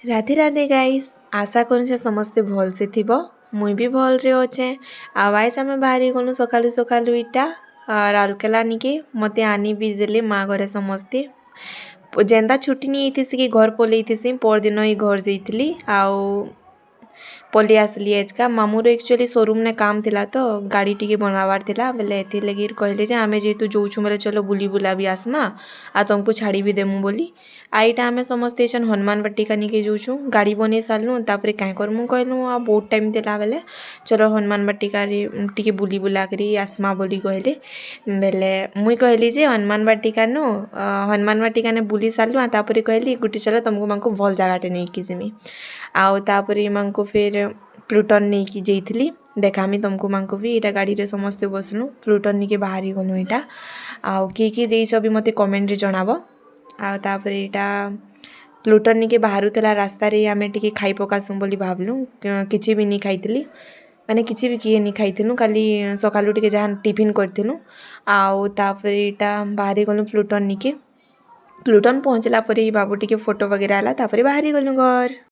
Radhe Radhe guys आशा करूँ समस्ते भल से थिब मुई भी भल रे अच्छे आज आम बाहरी गलु सकालू सकालू इटा राउरकेला निके मते आनी भी देले माँ घरे समस्ते जेन्ता छुट्टी नहीं थी कि घर पलि थी पर दिन ही घर जाइली आउ पलि आसली एजका मामूर एक्चुअली शोरूम ने काम थिला तो गाड़ी टिके बनवार थिला बेले एथि लगी कहले जे आमे जेतु जोछु बेले चलो बुली बुला भी आसमा आ तुमको छाड़ी भी देमु बोली आईटा आमे समस्ते एछन हनुमान वाटिका निके जोछु गाड़ी बने सारलु तापर काँ करमु कहलु आ बहुत टाइम थिला बेले चलो हनुमान वाटिका रे टिके बुली बुला करी आसमा बोली कहले बेले मुई कहली जे हनुमान वाटिका नु हनुमान वाटिका ने बुली सारलु आ तापर कहली गुटी चलो तुमको मांको भल जगाटे नहीं कि जिमी आउ तापर मांको फिर प्लूटन नहीं कि जाइली देखामी तुमको मांको भी इटा गाड़ी रे समस्ते बसलु प्लूटन निके बाहरी गलु इटा आउ किए जाइछ भी मते कमेंट रे जणाबो आ तापर इटा प्लूटन निके बाहरु थला रास्ता रे आमे टिके खाई पकासु बोली भाबलु किछि भी नहीं खाइतली माने किछि भी किए नहीं खाइथिनु खाली सकालु टिके जहां टिफिन करथिनु आउ तापर इटा बाहरी गलु प्लूटन निके प्लूटन पहुँचला पर बाबू टिके फोटो वगैरह आला तापर बाहरी गलु घर।